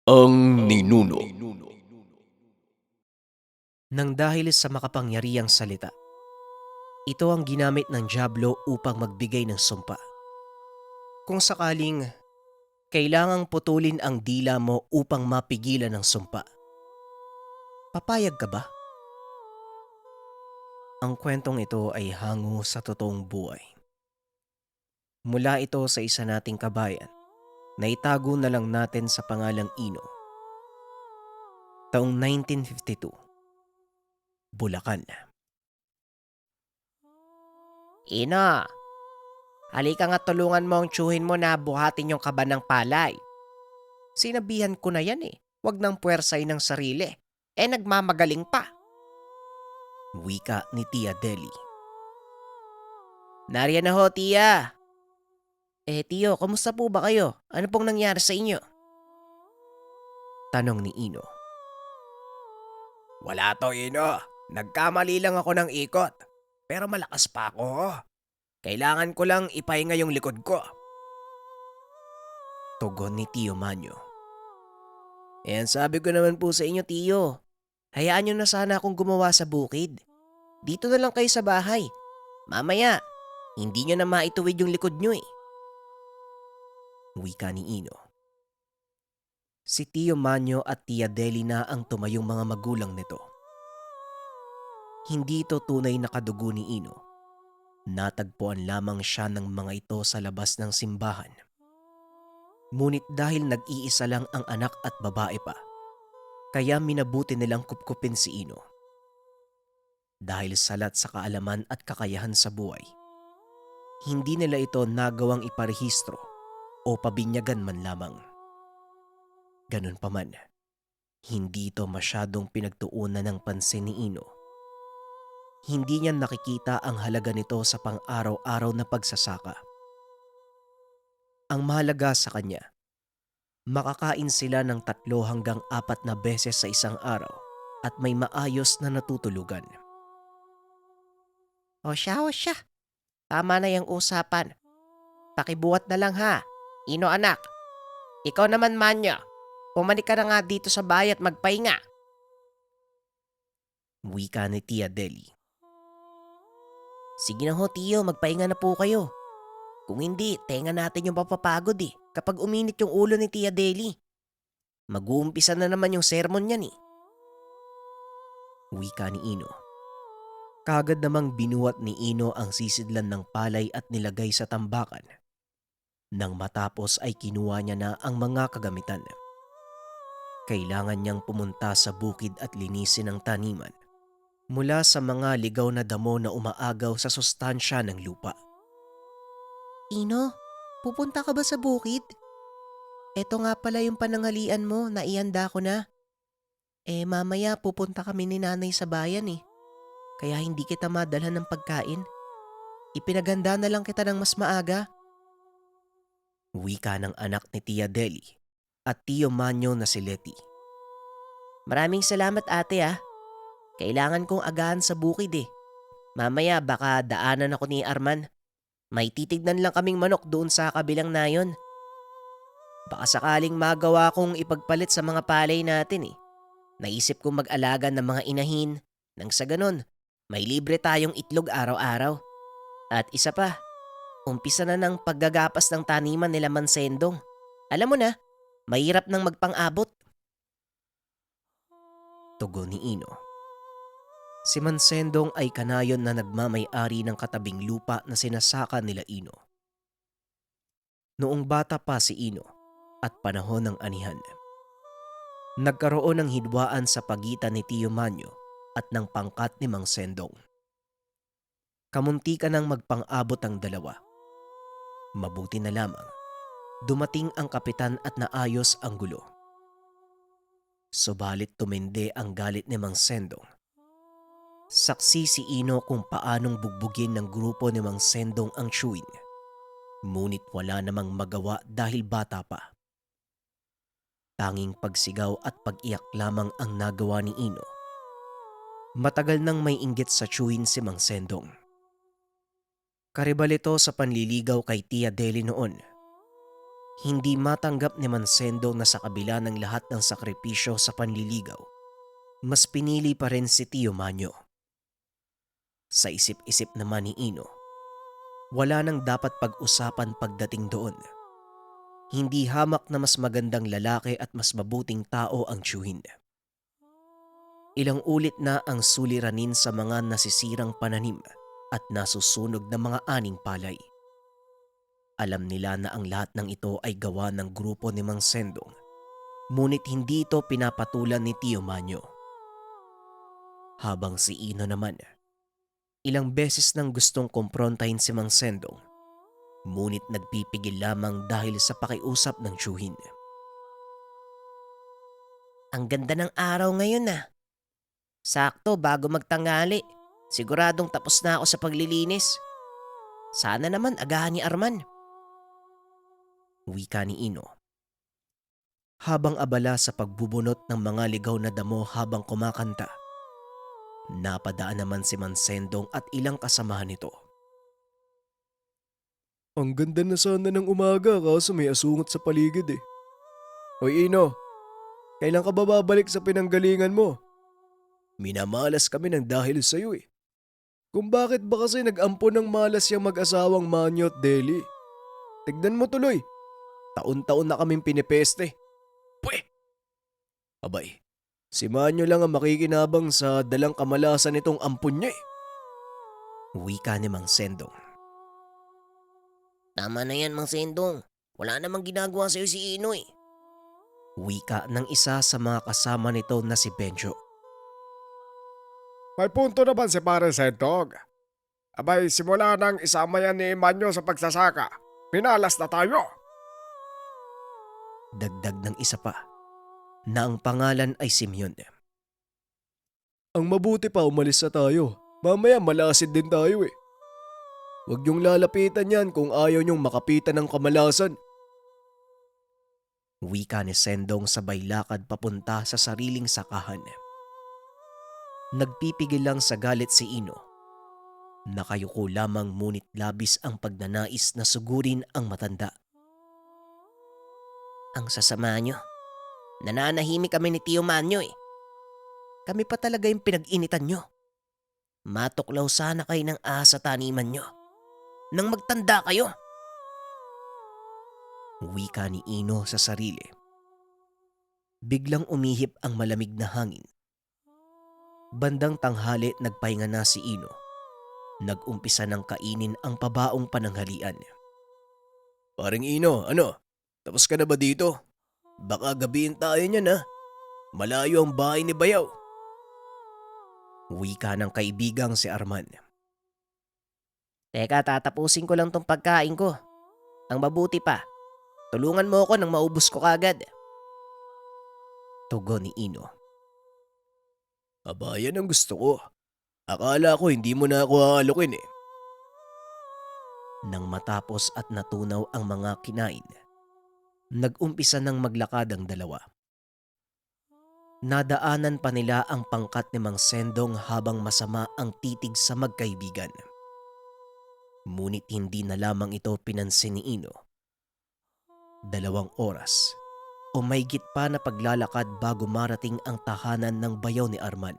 Ang ninuno. Nang dahil sa makapangyarihang salita, ito ang ginamit ng dyablo upang magbigay ng sumpa. Kung sakaling kailangang putulin ang dila mo upang mapigilan ang sumpa, papayag ka ba? Ang kwentong ito ay hango sa totoong buhay. Mula ito sa isa nating kabayan na itago na lang natin sa pangalang Ino. Taong 1952, Bulacan. Ina, halika nga tulungan mo ang tiyuhin mo na buhatin yung kaba ng palay. Sinabihan ko na yan eh. Huwag nang puwersay ng sarili. Nagmamagaling pa. Wika ni Tia Deli. Nariyan na ho, Tia. Tiyo, kamusta po ba kayo? Ano pong nangyari sa inyo? Tanong ni Ino. Wala to, Ino. Nagkamali lang ako ng ikot. Pero malakas pa ako. Kailangan ko lang ipahinga yung likod ko. Tugon ni Tio Manyo. Sabi ko naman po sa inyo, Tiyo. Hayaan nyo na sana akong gumawa sa bukid. Dito na lang kayo sa bahay. Mamaya, hindi nyo na maituwid yung likod nyo eh. Wika ni Ino. Si Tio Manyo at Tia Deli na ang tumayong mga magulang nito. Hindi ito tunay na kadugo ni Ino. Natagpuan lamang siya ng mga ito sa labas ng simbahan. Ngunit dahil nag-iisa lang ang anak at babae pa, kaya minabuti nilang kupkupin si Ino. Dahil salat sa kaalaman at kakayahan sa buhay, hindi nila ito nagawang iparehistro o pabinyagan man lamang. Ganun pa man, hindi ito masyadong pinagtuunan ng pansin ni Ino. Hindi niya nakikita ang halaga nito sa pang-araw-araw na pagsasaka. Ang mahalaga sa kanya, makakain sila ng 3 hanggang 4 na beses sa isang araw at may maayos na natutulugan. O siya. Tama na yung usapan. Pakibuhat na lang ha. Ino anak. Ikaw naman Manyo. Pumalik ka na nga dito sa bahay at magpahinga. Wika ni Tia Deli. Sige na ho, Tiyo. Magpahinga na po kayo. Kung hindi, tenga natin yung papapagod eh. Kapag uminit yung ulo ni Tia Deli. Mag-uumpisa na naman yung sermon niyan eh. Wika ni Ino. Kagad namang binuhat ni Ino ang sisidlan ng palay at nilagay sa tambakan. Nang matapos ay kinuha niya na ang mga kagamitan. Kailangan niyang pumunta sa bukid at linisin ang taniman mula sa mga ligaw na damo na umaagaw sa sustansya ng lupa. Ino, pupunta ka ba sa bukid? Eto nga pala yung pananghalian mo, naihanda ko na. Mamaya pupunta kami ni nanay sa bayan eh. Kaya hindi kita madalhan ng pagkain. Ipinaganda na lang kita ng mas maaga. Wika ng anak ni Tia Deli at Tio Manyo na si Leti. Maraming salamat ate ah. Kailangan kong agahan sa bukid eh. Mamaya baka daanan ako ni Arman. May titignan lang kaming manok doon sa kabilang nayon. Baka sakaling magawa kong ipagpalit sa mga palay natin eh. Naisip kong mag-alaga ng mga inahin nang sa ganon, may libre tayong itlog araw-araw. At isa pa, umpisa na ng paggagapas ng taniman nila Mansendong. Alam mo na, mahirap nang magpang-abot. Tugon ni Ino. Si Mansendong ay kanayon na nagmamay-ari ng katabing lupa na sinasaka nila Ino. Noong bata pa si Ino at panahon ng anihan, nagkaroon ng hidwaan sa pagitan ni Tio Manyo at ng pangkat ni Mang Sendong. Kamuntikan nang magpang-abot ang dalawa. Mabuti na lamang, dumating ang kapitan at naayos ang gulo. Subalit tumindi ang galit ni Mang Sendong. Saksi si Ino kung paanong bugbugin ng grupo ni Mang Sendong ang tiyuhin. Ngunit wala namang magawa dahil bata pa. Tanging pagsigaw at pag-iyak lamang ang nagawa ni Ino. Matagal nang may inggit sa tiyuhin si Mang Sendong. Karibal ito sa panliligaw kay Tia Deli noon. Hindi matanggap ni Mansendo na sa kabila ng lahat ng sakripisyo sa panliligaw, mas pinili pa rin si Tio Manyo. Sa isip-isip naman ni Ino, wala nang dapat pag-usapan pagdating doon. Hindi hamak na mas magandang lalaki at mas mabuting tao ang tiyuhin. Ilang ulit na ang suliranin sa mga nasisirang pananim at nasusunog na mga aning palay. Alam nila na ang lahat ng ito ay gawa ng grupo ni Mang Sendong, ngunit hindi ito pinapatulan ni Tio Manyo. Habang si Ino naman, ilang beses nang gustong kumprontahin si Mang Sendong, ngunit nagpipigil lamang dahil sa pakiusap ng tiyuhin. Ang ganda ng araw ngayon ah. Sakto bago magtanghali. Siguradong tapos na ako sa paglilinis. Sana naman agahan ni Arman. Wika ni Ino. Habang abala sa pagbubunot ng mga ligaw na damo habang kumakanta, napadaan naman si Mansendong at ilang kasamahan nito. Ang ganda na sana ng umaga kaso may asungot sa paligid eh. Hoy Ino, kailan ka ba babalik sa pinanggalingan mo? Minamalas kami ng dahil sa'yo eh. Kung bakit ba kasi nag-ampon ng malas yung mag-asawang Manyo at Deli? Tignan mo tuloy, taon-taon na kaming pinipeste. Pwe! Abay, si Manyo lang ang makikinabang sa dalang kamalasan nitong ampon niya eh. Wika ni Mang Sendong. Tama na yan, Mang Sendong. Wala namang ginagawa sa'yo si Ino eh. Wika ng isa sa mga kasama nito na si Benjo. May punto naman si Pare Sentog. Abay, simula nang isama yan ni Manyo sa pagsasaka. Minalas na tayo. Dagdag ng isa pa, na ang pangalan ay Simeon. Ang mabuti pa umalis na tayo. Mamaya malasid din tayo eh. Huwag niyong lalapitan yan kung ayaw niyong makapitan ng kamalasan. Wika ni Sendong sabay lakad papunta sa sariling sakahan. Nagpipigil lang sa galit si Ino. Nakayuko lamang ngunit labis ang pagnanais na sugurin ang matanda. Ang sasama niyo. Nananahimik kami ni Tio Manyo eh. Kami pa talaga yung pinag-initan niyo. Matuklaw sana kayo ng asa taniman niyo. Nang magtanda kayo. Wika ni Ino sa sarili. Biglang umihip ang malamig na hangin. Bandang tanghali nagpahinga na si Ino. Nag-umpisa ng kainin ang pabaong pananghalian. Paring Ino, ano? Tapos ka na ba dito? Baka gabihin tayo niyan ha. Malayo ang bahay ni Bayaw. Wika ng kaibigang si Arman. Teka, tatapusin ko lang tong pagkain ko. Ang mabuti pa, tulungan mo ako nang maubos ko kagad. Tugon ni Ino. Aba, yan ang gusto ko. Akala ko hindi mo na ako hahalukin eh. Nang matapos at natunaw ang mga kinain, nag-umpisa ng maglakad ang dalawa. Nadaanan pa nila ang pangkat ni Mang Sendong habang masama ang titig sa magkaibigan. Ngunit hindi na lamang ito pinansin ni Ino. 2 oras o mahigit pa na paglalakad bago marating ang tahanan ng Bayaw ni Arman.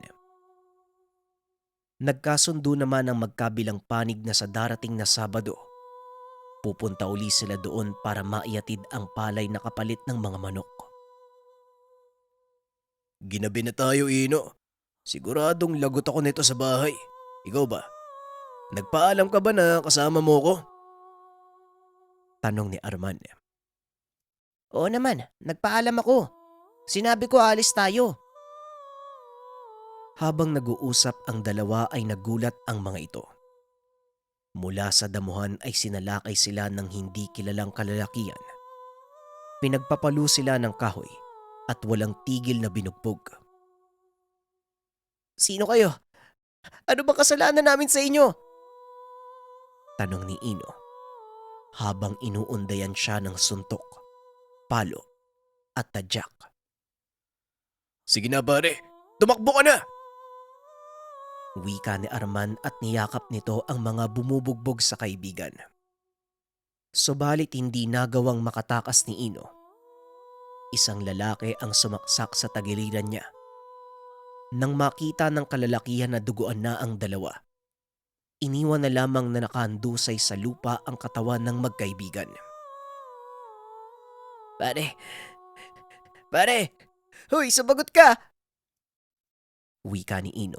Nagkasundo naman ang magkabilang panig na sa darating na Sabado, pupunta uli sila doon para maiatid ang palay na kapalit ng mga manok. Ginabi na tayo, Ino. Siguradong lagot ako nito sa bahay. Ikaw ba? Nagpaalam ka ba na kasama mo ko? Tanong ni Arman. Oo naman, nagpaalam ako. Sinabi ko alis tayo. Habang nag-uusap ang dalawa ay nagulat ang mga ito. Mula sa damuhan ay sinalakay sila ng hindi kilalang kalalakian. Pinagpapalo sila ng kahoy at walang tigil na binugbog. Sino kayo? Ano bang kasalanan namin sa inyo? Tanong ni Ino habang inuundayan siya ng suntok, palo at tadyak. Sige na pare, tumakbo ka na! Wika ni Arman at niyakap nito ang mga bumubugbog sa kaibigan. Subalit hindi nagawang makatakas ni Ino. Isang lalaki ang sumaksak sa tagiliran niya. Nang makita ng kalalakihan na duguan na ang dalawa, iniwan na lamang na nakahandusay sa lupa ang katawan ng magkaibigan. Pare! Pare! Hoy, sumagot ka! Wika ni Ino.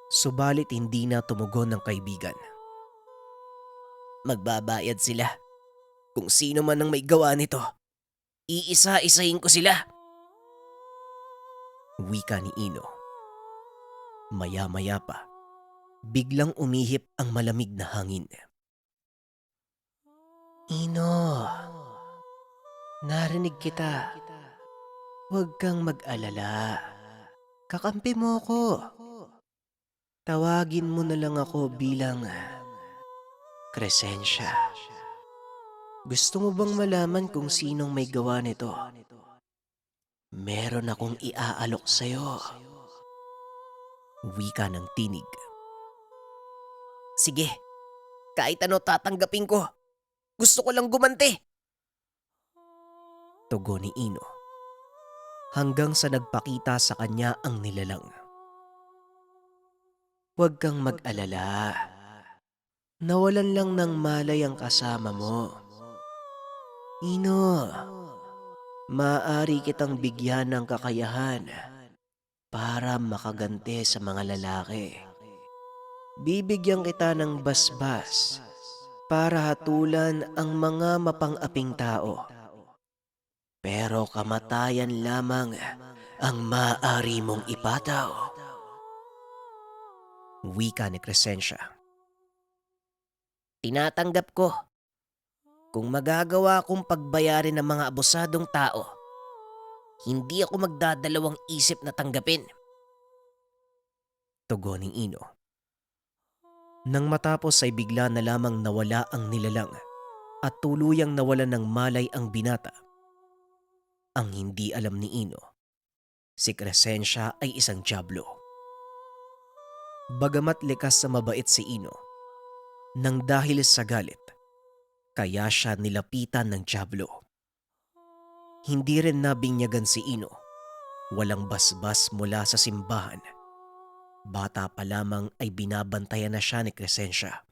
Subalit hindi na tumugon ng kaibigan. Magbabayad sila. Kung sino man ang may gawa nito, iisa-isahin ko sila. Wika ni Ino. Maya-maya pa, biglang umihip ang malamig na hangin. Ino, narinig kita. Huwag kang mag-alala. Kakampi mo ko. Tawagin mo na lang ako bilang Crescencia. Gusto mo bang malaman kung sinong may gawa nito? Meron akong iaalok sa'yo. Wika ng tinig. Sige, kahit ano tatanggapin ko. Gusto ko lang gumanti. Tugon ni Ino. Hanggang sa nagpakita sa kanya ang nilalang. Huwag kang mag-alala. Nawalan lang ng malay ang kasama mo. Ino, maaari kitang bigyan ng kakayahan para makaganti sa mga lalaki. Bibigyan kita ng basbas para hatulan ang mga mapang-aping tao. Pero kamatayan lamang ang maaari mong ipataw. Wika ni Crescencia. Tinatanggap ko. Kung magagawa kong pagbayarin ng mga abusadong tao, hindi ako magdadalawang isip na tanggapin. Tugon ni Ino. Nang matapos ay bigla na lamang nawala ang nilalang at tuluyang nawalan ng malay ang binata. Ang hindi alam ni Ino, si Crescencia ay isang dyablo. Bagamat likas sa mabait si Ino, nang dahil sa galit, kaya siya nilapitan ng dyablo. Hindi rin nabinyagan si Ino. Walang basbas mula sa simbahan. Bata pa lamang ay binabantayan na siya ni Crescencia.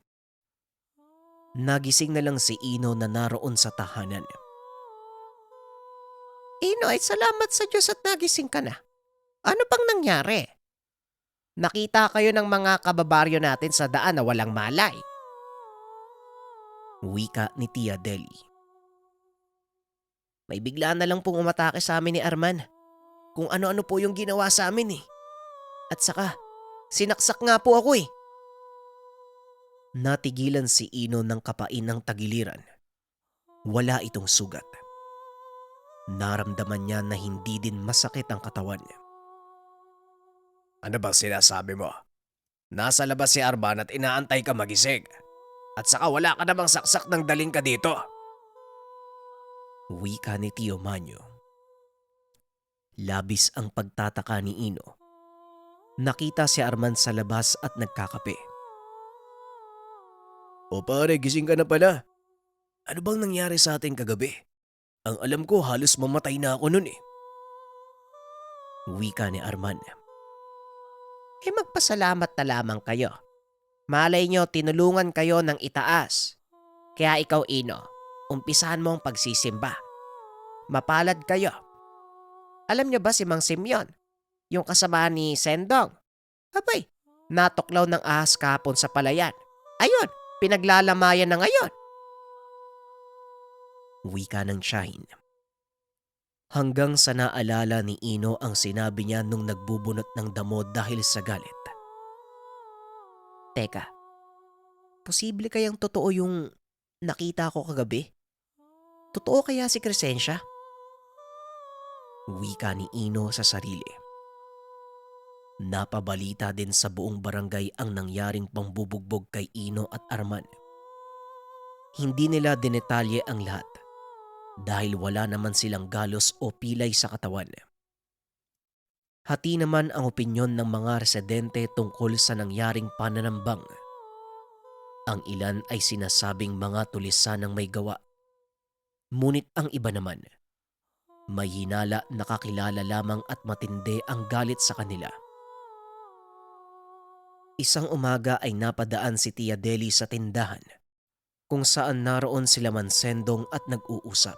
Nagising na lang si Ino na naroon sa tahanan. Ino, ay salamat sa Diyos at nagising ka na. Ano pang nangyari? Nakita kayo ng mga kababaryo natin sa daan na walang malay. Wika ni Tia Deli. May bigla na lang pong umatake sa amin ni Arman. Kung ano-ano po yung ginawa sa amin eh. At saka, sinaksak nga po ako eh. Natigilan si Ino ng kapain ng tagiliran. Wala itong sugat. Naramdaman niya na hindi din masakit ang katawan. Ano bang sinasabi mo? Nasa labas si Arman at inaantay ka magising. At saka wala ka namang saksak ng daling ka dito. Wika ni Tio Manyo. Labis ang pagtataka ni Ino. Nakita si Arman sa labas at nagkakape. O pare, gising ka na pala. Ano bang nangyari sa atin kagabi? Ang alam ko halos mamatay na ako nun eh. Wika ni Arman. Magpasalamat na lamang kayo. Malay nyo tinulungan kayo ng itaas. Kaya ikaw Ino, umpisahan mo ang pagsisimba. Mapalad kayo. Alam nyo ba si Mang Simeon? Yung kasama ni Sendong? Abay, natuklaw ng ahas kahapon sa palayan. Ayun, pinaglalamayan na ngayon. Wika ng tiyahin. Hanggang sa naalala ni Ino ang sinabi niya nung nagbubunot ng damo dahil sa galit. Teka, posible kayang totoo yung nakita ko kagabi? Totoo kaya si Crescencia? Wika ni Ino sa sarili. Napabalita din sa buong barangay ang nangyaring pambubugbog kay Ino at Arman. Hindi nila dinetalye ang lahat dahil wala naman silang galos o pilay sa katawan. Hati naman ang opinyon ng mga residente tungkol sa nangyaring pananambang. Ang ilan ay sinasabing mga tulisanang may gawa. Ngunit ang iba naman, may hinala na kakilala lamang at matindi ang galit sa kanila. Isang umaga ay napadaan si Tia Deli sa tindahan kung saan naroon sila Mansendong at nag-uusap.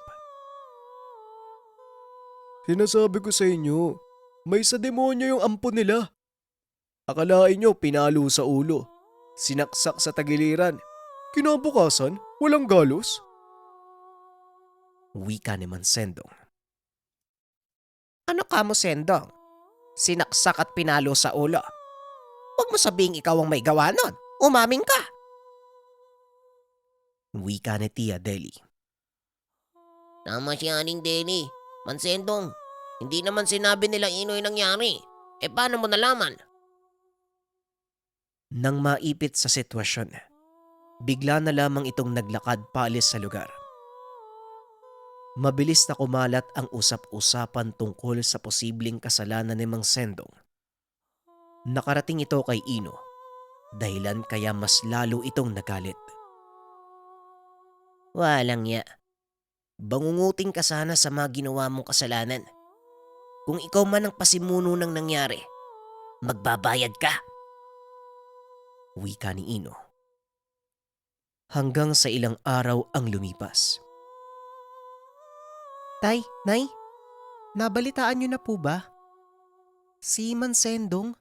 Sinasabi ko sa inyo, may sa demonyo yung ampon nila. Akalain nyo pinalo sa ulo, sinaksak sa tagiliran. Kinabukasan, walang galos. Wika ni Mansendong. Ano ka mo, Sendong? Sinaksak at pinalo sa ulo. Huwag mo sabing ikaw ang may gawa nun. Umaming ka. Wika ni Tia Deli. Tama si Aling Deli. Mansendong, hindi naman sinabi nilang Inoy nangyari. Paano mo nalaman? Nang maipit sa sitwasyon, bigla na lamang itong naglakad paalis sa lugar. Mabilis na kumalat ang usap-usapan tungkol sa posibleng kasalanan ni Mang Sendong. Nakarating ito kay Ino, dahilan kaya mas lalo itong nagalit. Walang ya. Bangunguting ka sana sa mga ginawa mong kasalanan. Kung ikaw man ang pasimuno ng nangyari, magbabayad ka. Wika ni Ino. Hanggang sa ilang araw ang lumipas. Tay, Nay, nabalitaan niyo na po ba? Si Mansendong,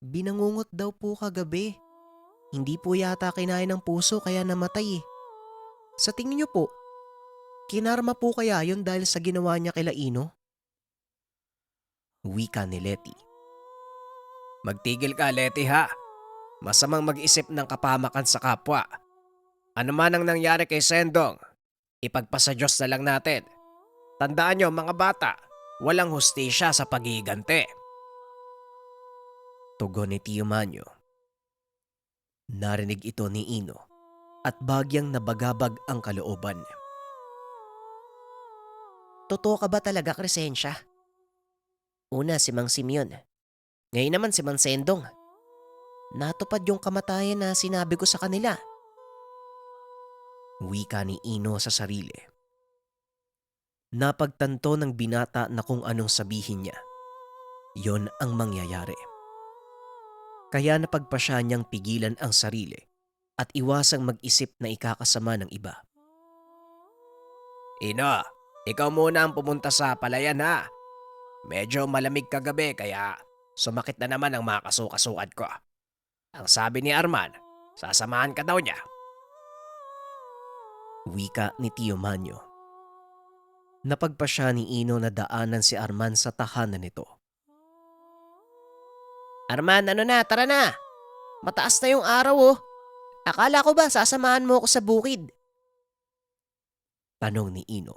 binangungot daw po kagabi. Hindi po yata kinain ng puso kaya namatay eh. Sa tingin niyo po, kinarma po kaya yun dahil sa ginawa niya kila Ino? Wika ni Leti. Magtigil ka, Leti ha. Masamang mag-isip ng kapamakan sa kapwa. Ano man ang nangyari kay Sendong, ipagpasa Diyos na lang natin. Tandaan nyo mga bata, walang hustisya sa pagigante. Tugon ni Tio Manyo. Narinig ito ni Ino at bagyang nabagabag ang kalooban. Totoo ka ba talaga, Crescencia? Una si Mang Simeon. Ngayon naman si Mang Sendong. Natupad yung kamatayan na sinabi ko sa kanila. Wika ni Ino sa sarili. Napagtanto ng binata na kung anong sabihin niya, yon ang mangyayari. Kaya napagpasya niyang pigilan ang sarili at iwasang mag-isip na ikakasama ng iba. Ino, ikaw muna ang pumunta sa palayan ha. Medyo malamig kagabi kaya sumakit na naman ang mga kasukasuan ko. Ang sabi ni Arman, sasamahan ka daw niya. Wika ni Tio Manyo. Napagpasya ni Ino na daanan si Arman sa tahanan nito. Arman, ano na, tara na. Mataas na yung araw oh. Akala ko ba sasamahan mo ako sa bukid? Tanong ni Ino.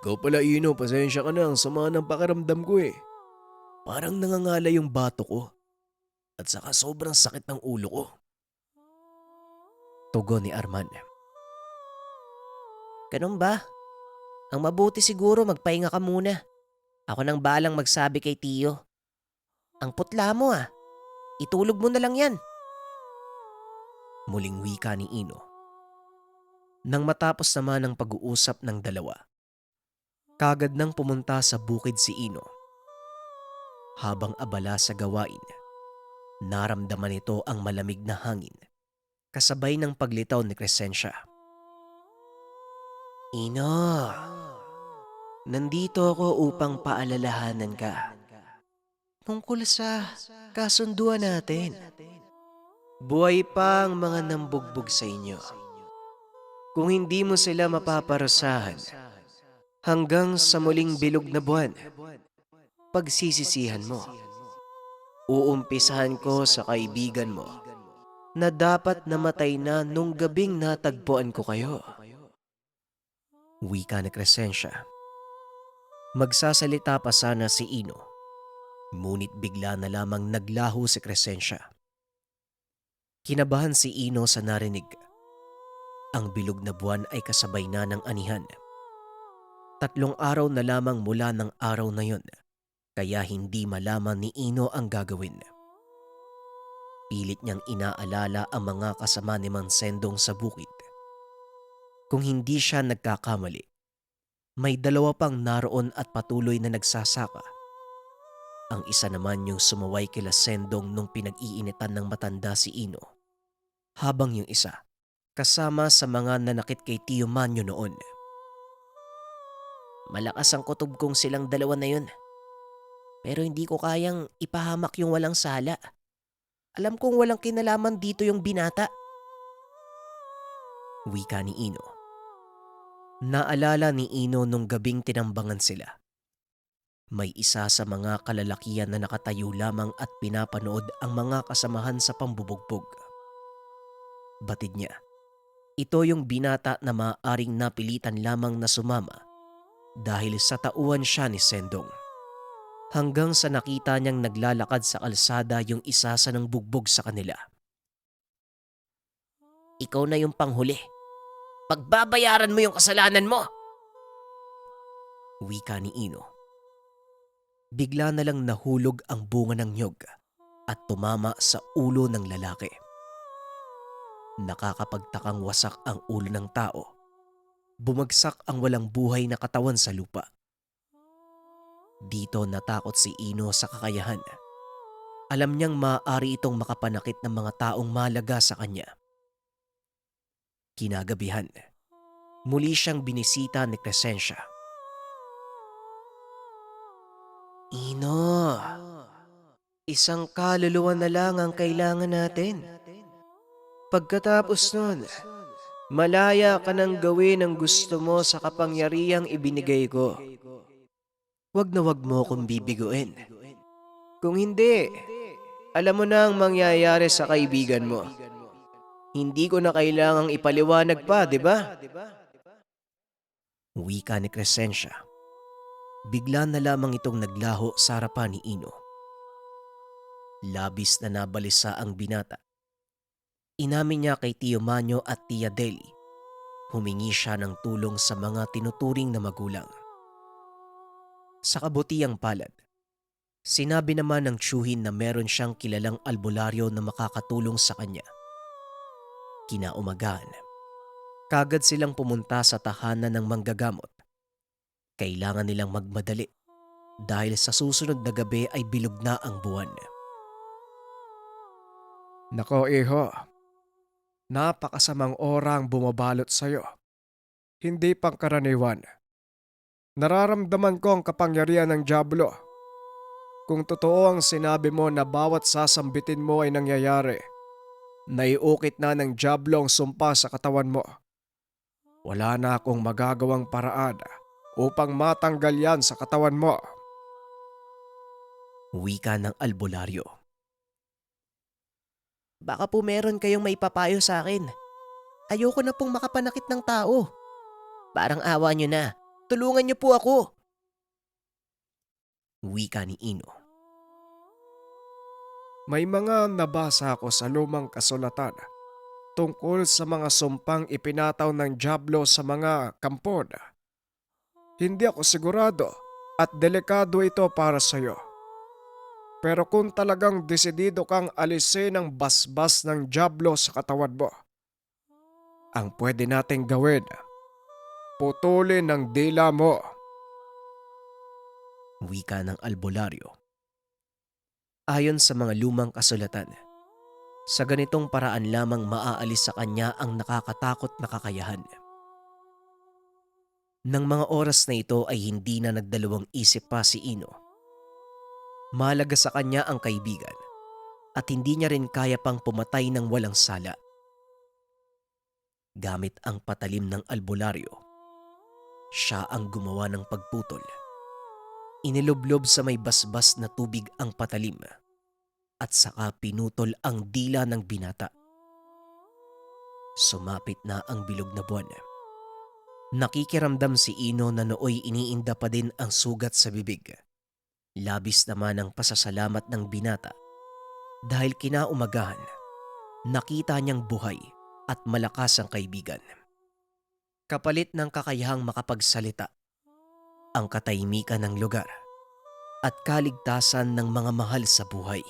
Ikaw pala Ino, pasensya ka na, ang sama ng pakiramdam ko eh. Parang nangangala yung bato ko. At saka sobrang sakit ng ulo ko. Tugon ni Arman. Ganun ba? Ang mabuti siguro magpahinga ka muna. Ako nang balang magsabi kay Tio. Ang putla mo ah. Itulog mo na lang yan. Muling wika ni Ino. Nang matapos naman ang pag-uusap ng dalawa, kagad nang pumunta sa bukid si Ino. Habang abala sa gawain, naramdaman nito ang malamig na hangin, kasabay ng paglitaw ni Crescencia. Ino, nandito ako upang paalalahanan ka tungkol sa kasunduan natin. Buhay pa ang mga nambugbog sa inyo. Kung hindi mo sila mapaparusahan hanggang sa muling bilog na buwan, pagsisisihan mo. Uumpisahan ko sa kaibigan mo na dapat namatay na nung gabing natagpuan ko kayo. Wika ni Crescencia. Magsasalita pa sana si Ino, ngunit bigla na lamang naglaho si Crescencia. Kinabahan si Ino sa narinig. Ang bilog na buwan ay kasabay na ng anihan. 3 araw na lamang mula ng araw na yon, kaya hindi malaman ni Ino ang gagawin. Pilit niyang inaalala ang mga kasama ni Mang Sendong sa bukid. Kung hindi siya nagkakamali, may dalawa pang naroon at patuloy na nagsasaka. Ang isa naman yung sumaway kila Sendong nung pinag-iinitan ng matanda si Ino, habang yung isa kasama sa mga nanakit kay Tio Manyo noon. Malakas ang kutob kong silang dalawa na yun. Pero hindi ko kayang ipahamak yung walang sala. Alam kong walang kinalaman dito yung binata. Wika ni Ino. Naalala ni Ino nung gabing tinambangan sila. May isa sa mga kalalakihan na nakatayo lamang at pinapanood ang mga kasamahan sa pambubugbog. Batid niya, ito yung binata na maaaring napilitan lamang na sumama dahil sa tauhan siya ni Sendong. Hanggang sa nakita niyang naglalakad sa kalsada yung isa sa nang bugbog sa kanila. Ikaw na yung panghuli. Pagbabayaran mo yung kasalanan mo. Wika ni Ino. Bigla na lang nahulog ang bunga ng nyog at tumama sa ulo ng lalaki. Nakakapagtakang wasak ang ulo ng tao. Bumagsak ang walang buhay na katawan sa lupa. Dito natakot si Ino sa kakayahan. Alam niyang maaari itong makapanakit ng mga taong malaga sa kanya. Kinagabihan, muli siyang binisita ni Crescencia. Ino, isang kaluluwa na lang ang kailangan natin. Pagkatapos nun, malaya ka nang gawin ang gusto mo sa kapangyarihang ibinigay ko. Wag na wag mo akong bibiguin. Kung hindi, alam mo na ang mangyayari sa kaibigan mo. Hindi ko na kailangang ipaliwanag pa, di ba? Wika ni Crescencia. Bigla na lamang itong naglaho sa harapan ni Ino. Labis na nabalisa ang binata. Inamin niya kay Tio Manyo at Tia Deli. Humingi siya ng tulong sa mga tinuturing na magulang. Sa kabutiang palad, sinabi naman ng tiyuhin na meron siyang kilalang albularyo na makakatulong sa kanya. Kinaumagahan, kagad silang pumunta sa tahanan ng manggagamot. Kailangan nilang magmadali dahil sa susunod na gabi ay bilog na ang buwan. Nako iho, napakasamang orang bumabalot sa'yo. Hindi pangkaraniwan. Nararamdaman ko ang kapangyarihan ng Diablo. Kung totoo ang sinabi mo na bawat sasambitin mo ay nangyayari, naiukit na ng Diablo ang sumpa sa katawan mo. Wala na akong magagawang paraan upang matanggal yan sa katawan mo. Wika ng albularyo. Baka po meron kayong maipapayo sa akin. Ayoko na pong makapanakit ng tao. Parang awa nyo na. Tulungan niyo po ako. Wika ni Ino. May mga nabasa ako sa lumang kasulatan tungkol sa mga sumpang ipinataw ng Diablo sa mga kampon. Hindi ako sigurado at delikado ito para sa'yo. Pero kung talagang desidido kang alisin ang basbas ng Diablo sa katawan mo, ang pwede nating gawin, putulin ang dila mo. Wika ng albularyo. Ayon sa mga lumang kasulatan, sa ganitong paraan lamang maaalis sa kanya ang nakakatakot na kakayahan. Nang mga oras na ito ay hindi na nagdalawang isip pa si Ino. Mahalaga sa kanya ang kaibigan at hindi niya rin kaya pang pumatay ng walang sala. Gamit ang patalim ng albularyo, siya ang gumawa ng pagputol. Inilublob sa may basbas na tubig ang patalim at saka pinutol ang dila ng binata. Sumapit na ang bilog na buwan. Nakikiramdam si Ino na nooy iniinda pa din ang sugat sa bibig. Labis naman ang pasasalamat ng binata dahil kinaumagahan, nakita niyang buhay at malakas ang kaibigan. Kapalit ng kakayahang makapagsalita, ang katahimikan ng lugar at kaligtasan ng mga mahal sa buhay.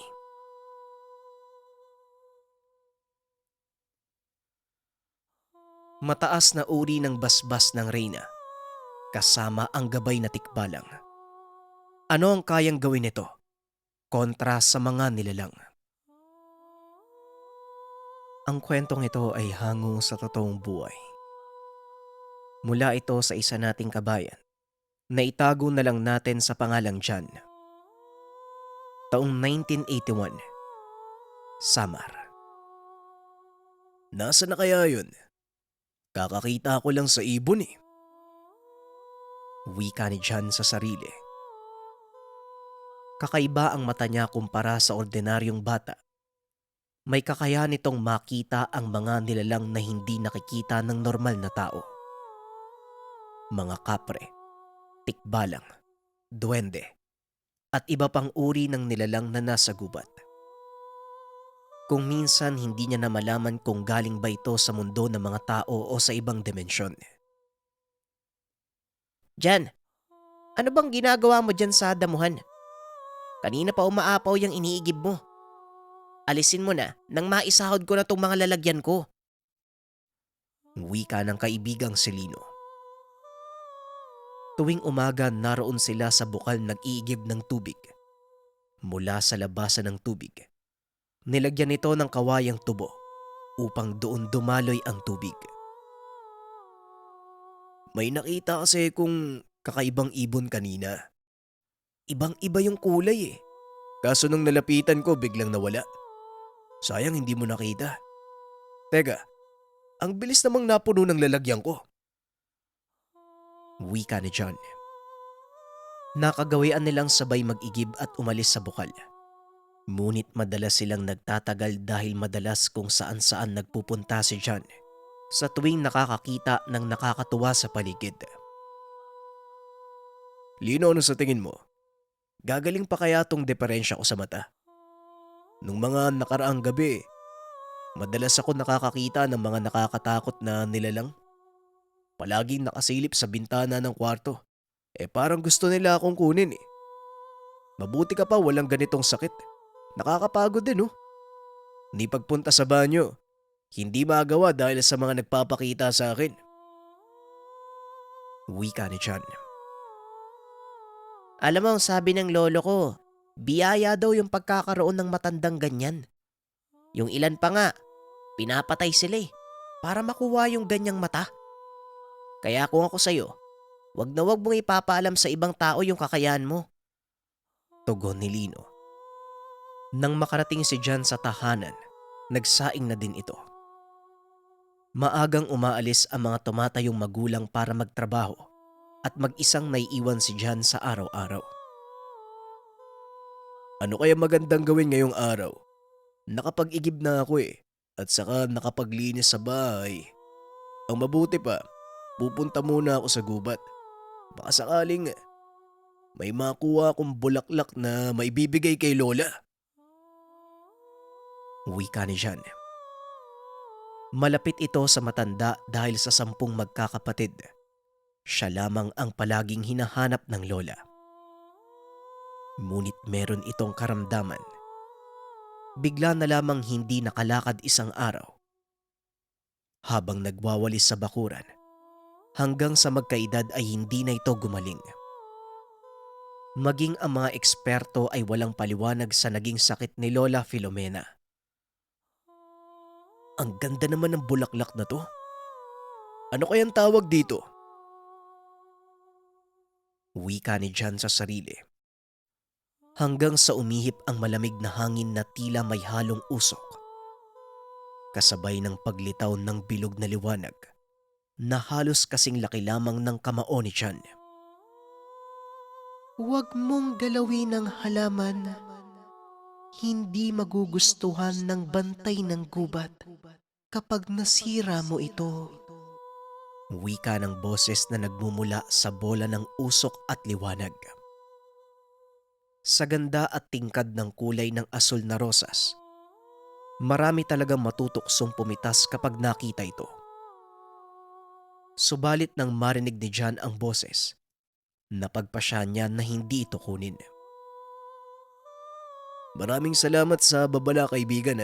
Mataas na uri ng basbas ng reyna, kasama ang gabay na tikbalang. Ano ang kayang gawin nito kontra sa mga nilalang? Ang kwentong ito ay hango sa totoong buhay. Mula ito sa isa nating kabayan na itago na lang natin sa pangalang John. Taong 1981, Samar. Nasa na kaya yun? Kakakita ko lang sa ibon eh. Wika ni John sa sarili. Kakaiba ang mata niya kumpara sa ordinaryong bata. May kakayahan nitong makita ang mga nilalang na hindi nakikita ng normal na tao. Mga kapre, tikbalang, duwende, at iba pang uri ng nilalang na nasa gubat. Kung minsan hindi niya na malaman kung galing ba ito sa mundo ng mga tao o sa ibang dimensyon. Jan, ano bang ginagawa mo dyan sa damuhan? Kanina pa umaapaw yung iniigib mo. Alisin mo na nang maisahod ko na tong mga lalagyan ko. Wika ng kaibigang si Lino. Tuwing umaga naroon sila sa bukal nag-iigib ng tubig. Mula sa labasan ng tubig, nilagyan ito ng kawayang tubo upang doon dumaloy ang tubig. May nakita kasi kung kakaibang ibon kanina. Ibang-iba yung kulay eh. Kaso nung nalapitan ko biglang nawala. Sayang hindi mo nakita. Teka, ang bilis namang napuno ng lalagyan ko. Wika ni John. Nakagawian nilang sabay mag-igib at umalis sa bukal. Ngunit madalas silang nagtatagal dahil madalas kung saan-saan nagpupunta si John sa tuwing nakakakita ng nakakatuwa sa paligid. Lino, ano sa tingin mo? Gagaling pa kaya tong diferensya ko sa mata? Nung mga nakaraang gabi, madalas ako nakakakita ng mga nakakatakot na nilalang. Palaging nakasilip sa bintana ng kwarto. Parang gusto nila akong kunin eh. Mabuti ka pa walang ganitong sakit. Nakakapagod din oh. Ni pagpunta sa banyo, hindi magawa dahil sa mga nagpapakita sa akin. Wika ni John. Alam mo, sabi ng lolo ko, biyaya daw yung pagkakaroon ng matandang ganyan. Yung ilan pa nga, pinapatay sila para makuha yung ganyang mata. Kaya kung ako sa'yo, wag na wag mong ipapaalam sa ibang tao yung kakayahan mo. Tugon ni Lino. Nang makarating si John sa tahanan, nagsaing na din ito. Maagang umaalis ang mga tumatayong magulang para magtrabaho at mag-isang naiiwan si John sa araw-araw. Ano kaya magandang gawin ngayong araw? Nakapag-igib na ako at saka nakapaglinis sa bahay. Ang mabuti pa, pupunta muna ako sa gubat. Baka sakaling may makuha akong bulaklak na maibibigay kay Lola. Wika ni John. Malapit ito sa matanda dahil sa 10 magkakapatid. Siya lamang ang palaging hinahanap ng lola. Ngunit meron itong karamdaman. Bigla na lamang hindi nakalakad isang araw. Habang nagwawalis sa bakuran, hanggang sa magkaedad ay hindi na ito gumaling. Maging ang mga eksperto ay walang paliwanag sa naging sakit ni Lola Filomena. Ang ganda naman ng bulaklak na to. Ano kayang tawag dito? Wika ni John sa sarili. Hanggang sa umihip ang malamig na hangin na tila may halong usok. Kasabay ng paglitaw ng bilog na liwanag na halos kasing laki lamang ng kamao ni John. Huwag mong galawin ang halaman. Hindi magugustuhan ng bantay ng gubat kapag nasira mo ito. Wika ng boses na nagmumula sa bola ng usok at liwanag. Sa ganda at tingkad ng kulay ng asul na rosas, marami talagang matutuksong pumitas kapag nakita ito. Subalit nang marinig ni John ang boses, napagpasya niya na hindi ito kunin. Maraming salamat sa babala, kaibigan.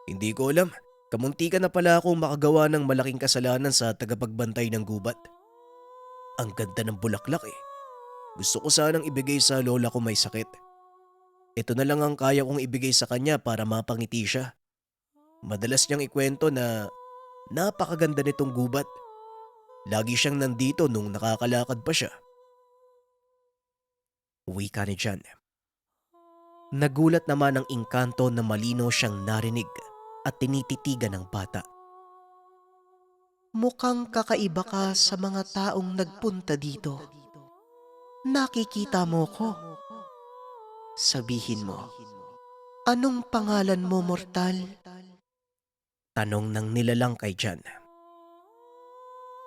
Hindi ko alam. Kamuntikan na pala akong makagawa ng malaking kasalanan sa tagapagbantay ng gubat. Ang ganda ng bulaklak eh. Gusto ko sanang ibigay sa lola ko may sakit. Ito na lang ang kaya kong ibigay sa kanya para mapangiti siya. Madalas niyang ikwento na napakaganda nitong gubat. Lagi siyang nandito nung nakakalakad pa siya. Wika ni Jan. Nagulat naman ang engkanto na malino siyang narinig at tinititigan ng bata. Mukhang kakaiba ka sa mga taong nagpunta dito. Nakikita mo ko. Sabihin mo, anong pangalan mo, mortal? Tanong ng nilalang kay Jan.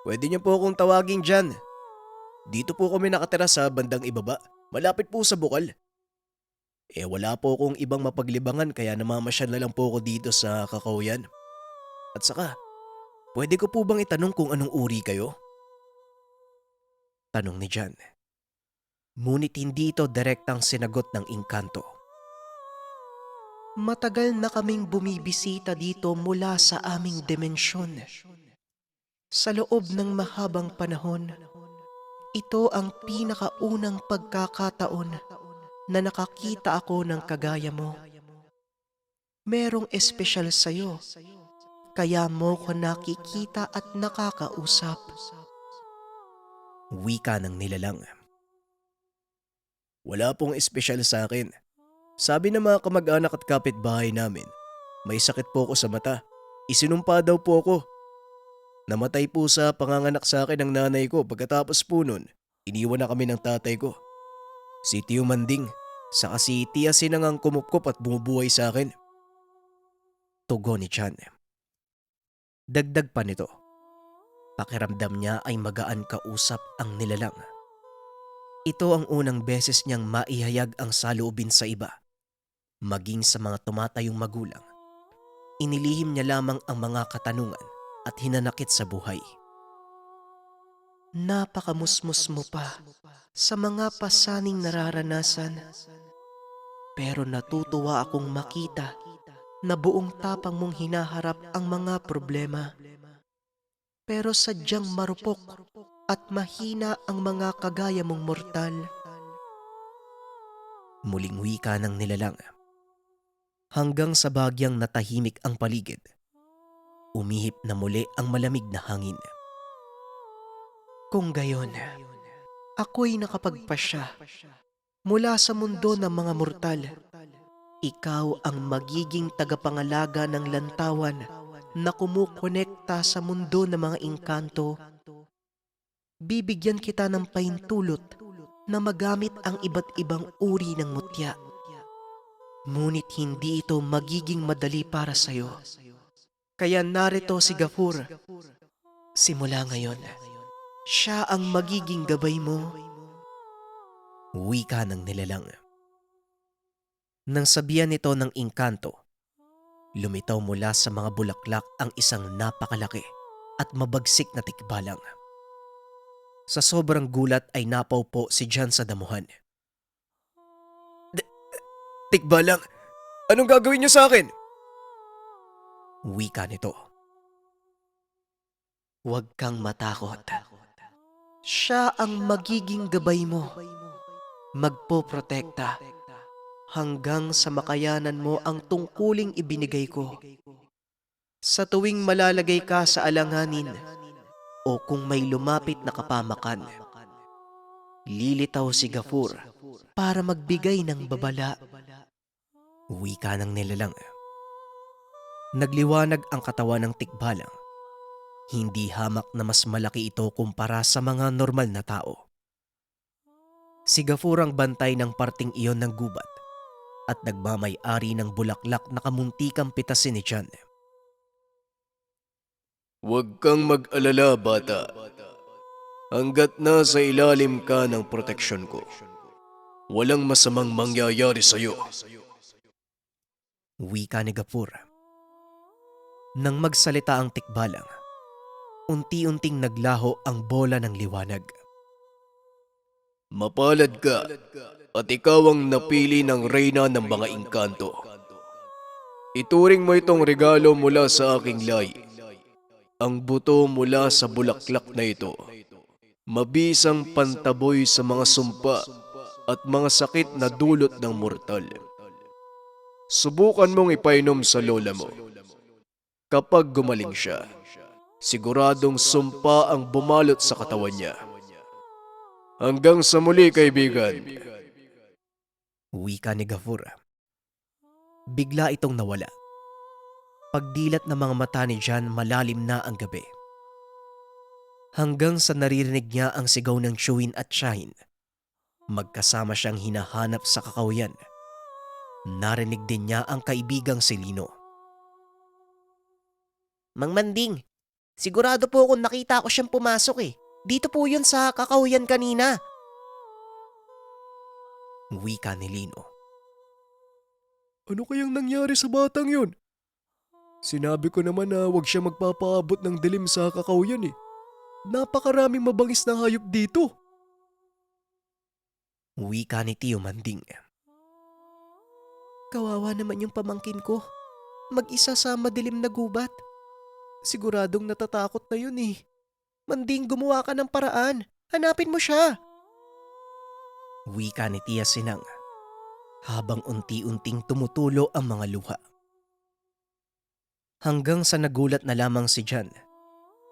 Pwede niyo po akong tawagin Jan. Dito po kami nakatira sa bandang ibaba, malapit po sa bukal. Wala po akong ibang mapaglibangan kaya namamasyal na lang po ako dito sa Kakauyan. At saka, pwede ko po bang itanong kung anong uri kayo? Tanong ni Jan. Ngunit hindi ito direktang sinagot ng engkanto. Matagal na kaming bumibisita dito mula sa aming dimensyon. Sa loob ng mahabang panahon, ito ang pinakaunang pagkakataon na nakakita ako ng kagaya mo. Merong espesyal sa'yo, kaya mo ko nakikita at nakakausap. Wika ng nilalang. Wala pong espesyal sa akin. Sabi ng mga kamag-anak at kapitbahay namin, may sakit po ako sa mata. Isinumpa daw po ako. Namatay po sa panganganak sa akin ng nanay ko pagkatapos po nun, iniwan na kami ng tatay ko. Si Tio Manding, saka si Tia Sinang ang kumupkop at bumubuhay sa akin. Tugon ni Chan. Dagdag pa nito, pakiramdam niya ay magaan kausap ang nilalang. Ito ang unang beses niyang maihayag ang saloobin sa iba, maging sa mga tumatayong magulang. Inilihim niya lamang ang mga katanungan at hinanakit sa buhay. Napakamusmus mo pa sa mga pasaning nararanasan. Pero natutuwa akong makita na buong tapang mong hinaharap ang mga problema. Pero sadyang marupok at mahina ang mga kagaya mong mortal. Muling wika ng nilalang. Hanggang sa bagyang natahimik ang paligid, umihip na muli ang malamig na hangin. Kung gayon, ako'y nakapagpasya mula sa mundo ng mga mortal. Ikaw ang magiging tagapangalaga ng lantawan na kumukonekta sa mundo ng mga engkanto. Bibigyan kita ng pahintulot na magamit ang iba't ibang uri ng mutya. Ngunit hindi ito magiging madali para sa'yo. Kaya narito si Gafur. Simula ngayon, siya ang magiging gabay mo. Wika ng nilalang. Nang sabihan nito ng engkanto, lumitaw mula sa mga bulaklak ang isang napakalaki at mabagsik na tikbalang. Sa sobrang gulat ay napaupo si Jan sa damuhan. Tikbalang, anong gagawin niyo sa akin? Wika nito. Huwag kang matakot. Siya ang magiging gabay mo. Magpoprotekta hanggang sa makayanan mo ang tungkuling ibinigay ko. Sa tuwing malalagay ka sa alanganin o kung may lumapit na kapamakan, lilitaw si Gafur para magbigay ng babala. Wika ng nilalang. Nagliwanag ang katawan ng tikbalang. Hindi hamak na mas malaki ito kumpara sa mga normal na tao. Si Gafur ang bantay ng parting iyon ng gubat at nagmamay-ari ng bulaklak na kamuntikang pitasin ni Jan. Huwag kang mag-alala, bata. Hanggat nasa ilalim ka ng proteksyon ko, walang masamang mangyayari sa'yo. Wika ni Gafur. Nang magsalita ang tikbalang, unti-unting naglaho ang bola ng liwanag. Mapalad ka at ikaw ang napili ng reyna ng mga engkanto. Ituring mo itong regalo mula sa aking lahi. Ang buto mula sa bulaklak na ito. Mabisang pantaboy sa mga sumpa at mga sakit na dulot ng mortal. Subukan mong ipainom sa lola mo. Kapag gumaling siya, siguradong sumpa ang bumalot sa katawan niya. Hanggang sa muli, kaibigan. Wika ni Gafur. Bigla itong nawala. Pagdilat ng mga mata ni Jan, malalim na ang gabi. Hanggang sa naririnig niya ang sigaw ng Chewin at Shine. Magkasama siyang hinahanap sa kakahuyan. Narinig din niya ang kaibigang si Lino. Mang Manding, sigurado po kung nakita ko siyang pumasok eh. Dito po yun sa kakahuyan kanina. Wika ni Lino. Ano kayang nangyari sa batang yun? Sinabi ko naman na huwag siya magpapaabot ng dilim sa kakauyan eh. Napakaraming mabangis na hayop dito. Wika ni Tio Manding. Kawawa naman yung pamangkin ko. Mag-isa sa madilim na gubat. Siguradong natatakot na yun eh. Manding, gumawa ka ng paraan. Hanapin mo siya. Wika ni Tia Sinang. Habang unti-unting tumutulo ang mga luha. Hanggang sa nagulat na lamang si Jan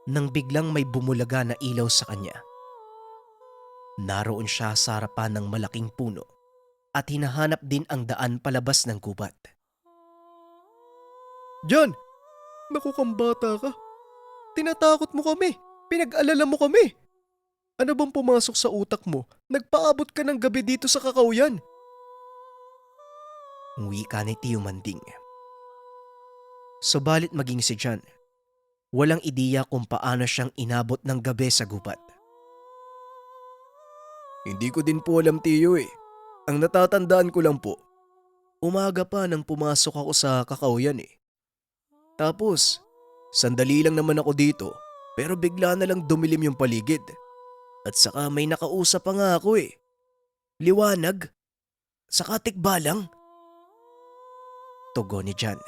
nang biglang may bumulaga na ilaw sa kanya. Naroon siya sa harapan ng malaking puno at hinahanap din ang daan palabas ng gubat. Jan! Naku kang bata ka. Tinatakot mo kami. Pinag-alala mo kami. Ano bang pumasok sa utak mo? Nagpaabot ka ng gabi dito sa kakauyan. Wika ni Tio Manding. Subalit maging si Jan, walang ideya kung paano siyang inabot ng gabi sa gubat. Hindi ko din po alam, Tiyo eh. Ang natatandaan ko lang po, umaga pa nang pumasok ako sa kakauyan eh. Tapos, sandali lang naman ako dito pero bigla na lang dumilim yung paligid. At saka may nakausap pa nga ako eh. Liwanag. Saka tikbalang. Tugon ni Jan.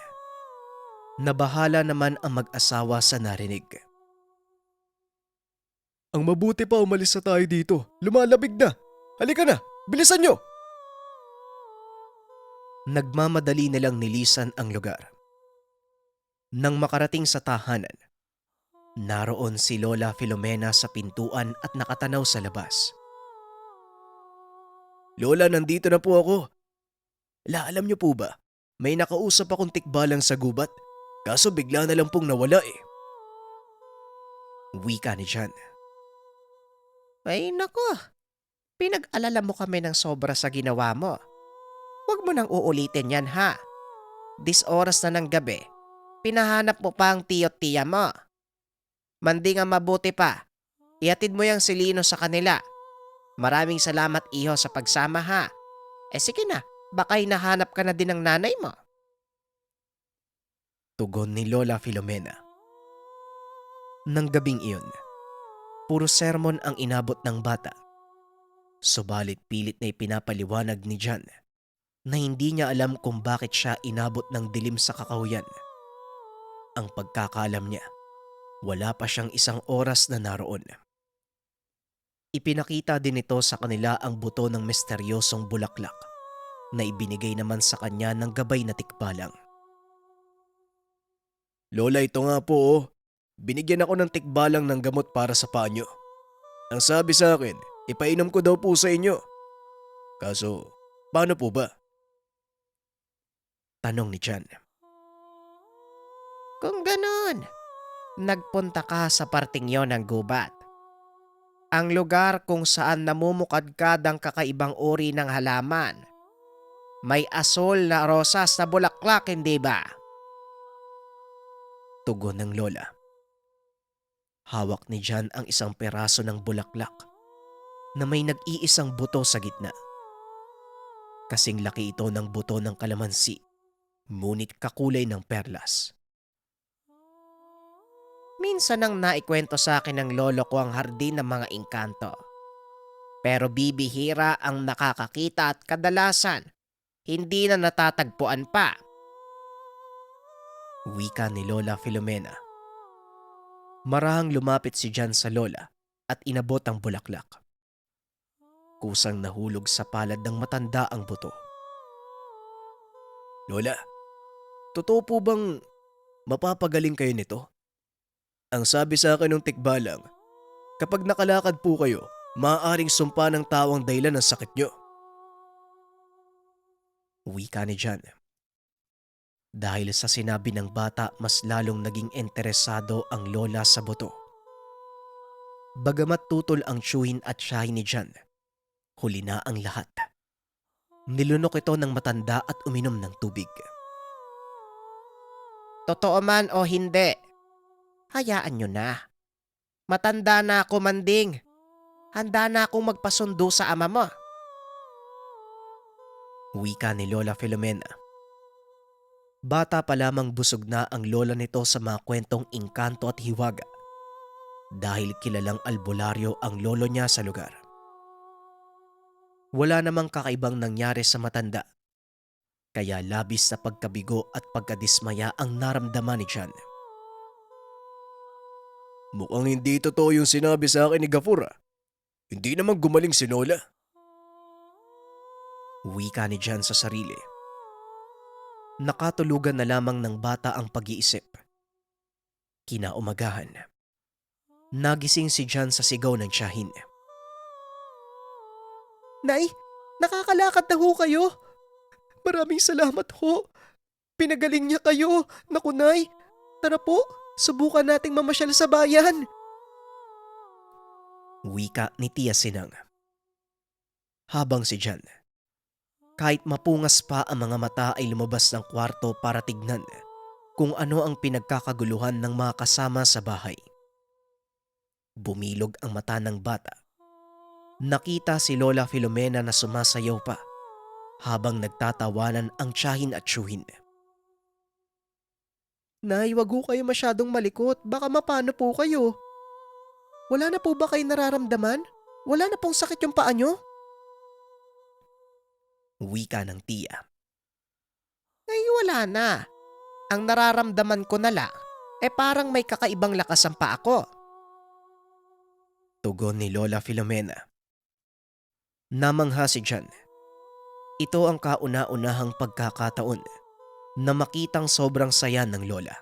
Nabahala naman ang mag-asawa sa narinig. Ang mabuti pa umalis na tayo dito. Lumalabig na. Halika na, bilisan nyo! Nagmamadali nilang nilisan ang lugar. Nang makarating sa tahanan, naroon si Lola Filomena sa pintuan at nakatanaw sa labas. Lola, nandito na po ako. Alam nyo po ba, may nakausap akong tikbalang sa gubat. Kaso bigla na lang pong nawala eh. Wika ni Jan. Ay nako, pinag-alala mo kami ng sobra sa ginawa mo. Huwag mo nang uulitin yan ha. This oras na ng gabi, pinahanap mo pa ang tiyo-tiya mo. Manding ang mabuti pa, ihatid mo yung silino sa kanila. Maraming salamat iho sa pagsama ha. Sige na, baka hinahanap ka na din ng nanay mo. Tugon ni Lola Filomena. Nang gabing iyon, puro sermon ang inabot ng bata. Subalit pilit na ipinapaliwanag ni Jan na hindi niya alam kung bakit siya inabot ng dilim sa kakahuyan. Ang pagkakaalam niya, wala pa siyang 1 oras na naroon. Ipinakita din ito sa kanila ang buto ng misteryosong bulaklak na ibinigay naman sa kanya ng gabay na tikbalang. Lola, ito nga po oh. Binigyan ako ng tikbalang ng gamot para sa paa nyo. Ang sabi sa akin, ipainom ko daw po sa inyo. Kaso, paano po ba? Tanong ni Jan. Kung ganon, nagpunta ka sa parting yon ng gubat. Ang lugar kung saan namumukadkad ang kakaibang uri ng halaman. May asol na rosas na bulaklak, hindi ba? Tugon ng Lola. Hawak ni Jan ang isang peraso ng bulaklak na may nag-iisang buto sa gitna. Kasing laki ito ng buto ng kalamansi, ngunit kakulay ng perlas. Minsan nang naikwento sa akin ng lolo ko ang hardin ng mga engkanto. Pero bibihira ang nakakakita at kadalasan, hindi na natatagpuan pa. Wika ni Lola Filomena. Marahang lumapit si Jan sa lola at inabot ang bulaklak. Kusang nahulog sa palad ng matanda ang buto. Lola, totoo po bang mapapagaling kayo nito? Ang sabi sa akin ng tikbalang, kapag nakalakad po kayo, maaaring sumpa ng tao ang dahilan ng sakit nyo. Wika ni Jan. Dahil sa sinabi ng bata, mas lalong naging interesado ang lola sa buto. Bagamat tutol ang tiyuhin at tiyahin ni Jan, huli na ang lahat. Nilunok ito ng matanda at uminom ng tubig. Totoo man o hindi, hayaan nyo na. Matanda na ako, Manding. Handa na akong magpasundo sa ama mo. Wika ni Lola Filomena. Bata pa lamang busog na ang lola nito sa mga kwentong engkanto at hiwaga dahil kilalang albularyo ang lolo niya sa lugar. Wala namang kakaibang nangyari sa matanda, kaya labis na pagkabigo at pagkadismaya ang naramdaman ni Jan. Mukhang hindi totoo yung sinabi sa akin ni Gafura. Hindi naman gumaling si Lola. Wika ni Jan sa sarili. Nakatulugan na lamang ng bata ang pag-iisip. Kinaumagahan. Nagising si Jan sa sigaw ng tiyahin. Nay, nakakalakad na ho kayo. Maraming salamat ho. Pinagaling niya kayo. Naku, Nay. Tara po, subukan nating mamasyal sa bayan. Wika ni Tia Sinang. Habang si Jan, kahit mapungas pa ang mga mata ay lumabas ng kwarto para tignan kung ano ang pinagkakaguluhan ng mga kasama sa bahay. Bumilog ang mata ng bata. Nakita si Lola Filomena na sumasayaw pa habang nagtatawanan ang tiyahin at tiyuhin. Nay, wag ho kayo masyadong malikot. Baka mapano po kayo. Wala na po ba kayo nararamdaman? Wala na pong sakit yung paa nyo? Wika ng tiya. Ay, wala na. Ang nararamdaman ko na lang, parang may kakaibang lakas ang paa ko. Tugon ni Lola Filomena. Namangha si Jan. Ito ang kauna-unahang pagkakataon na makitang sobrang saya ng lola.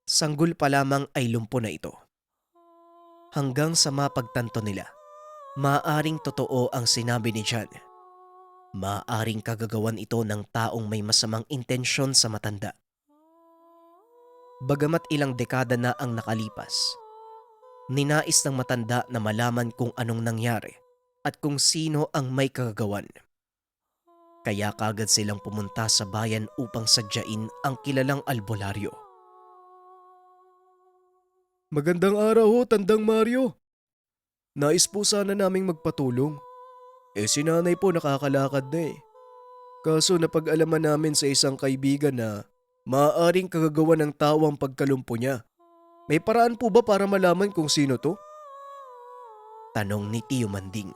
Sanggol pa lamang ay lumpo na ito. Hanggang sa mapagtanto nila, maaaring totoo ang sinabi ni Jan. Maaaring kagagawan ito ng taong may masamang intensyon sa matanda. Bagamat ilang dekada na ang nakalipas, ninais ng matanda na malaman kung anong nangyari at kung sino ang may kagagawan. Kaya kagad silang pumunta sa bayan upang sadyain ang kilalang albularyo. Magandang araw ho, Tandang Mario. Nais po sana naming magpatulong. Si nanay po nakakalakad na eh. Kaso napag-alaman namin sa isang kaibigan na maaaring kagagawa ng tao ang pagkalumpo niya. May paraan po ba para malaman kung sino to? Tanong ni Tio Manding.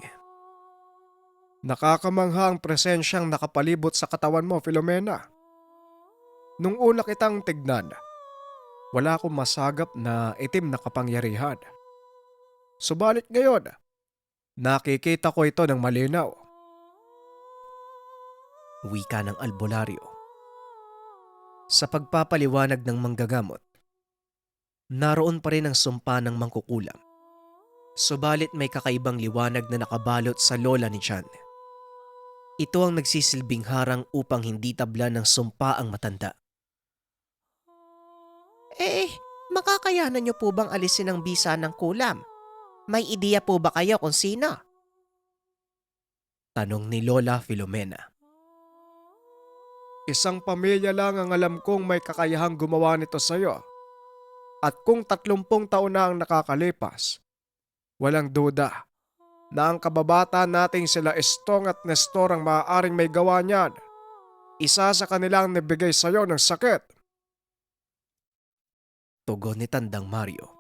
Nakakamangha ang presensyang nakapalibot sa katawan mo, Filomena. Nung una kitang tignan, wala akong masagap na itim na kapangyarihan. Subalit ngayon, nakikita ko ito ng malinaw. Wika ng albularyo. Sa pagpapaliwanag ng manggagamot, naroon pa rin ang sumpa ng mangkukulam. Subalit may kakaibang liwanag na nakabalot sa lola ni Jan. Ito ang nagsisilbing harang upang hindi tabla ng sumpa ang matanda. Makakayanan niyo po bang alisin ang bisa ng kulam? May ideya po ba kayo kung sino? Tanong ni Lola Filomena. Isang pamilya lang ang alam kong may kakayahang gumawa nito sa'yo. At kung 30 taon na ang nakakalipas, walang duda na ang kababata nating sila Estong at Nestor ang maaaring may gawa niyan. Isa sa kanilang nabigay sa'yo ng sakit. Tugon ni Tandang Mario.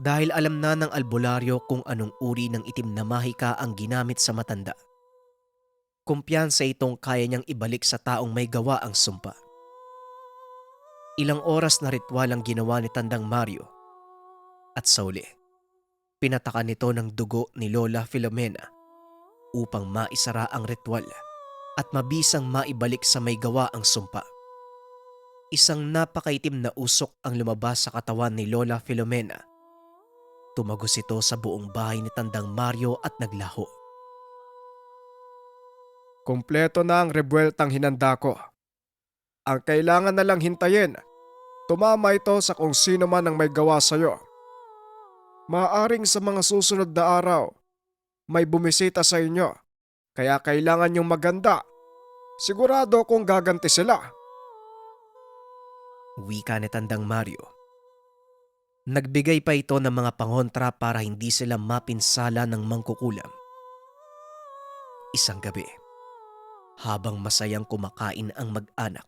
Dahil alam na ng albularyo kung anong uri ng itim na mahika ang ginamit sa matanda, kumpiyansa itong kaya niyang ibalik sa taong may gawa ang sumpa. Ilang oras na ritual ang ginawa ni Tandang Mario at sa uli, pinatakan nito ng dugo ni Lola Filomena upang maisara ang ritual at mabisang maibalik sa may gawa ang sumpa. Isang napakaitim na usok ang lumabas sa katawan ni Lola Filomena. Tumagos ito sa buong bahay ni Tandang Mario at naglaho. Kompleto na ang rebueltang hinanda ko. Ang kailangan na lang hintayin, tumama ito sa kung sino man ang may gawa sa'yo. Maaring sa mga susunod na araw, may bumisita sa inyo, kaya kailangan yung maganda. Sigurado kong gaganti sila. Wika ni Tandang Mario. Nagbigay pa ito ng mga pangontra para hindi sila mapinsala ng mangkukulam. Isang gabi, habang masayang kumakain ang mag-anak,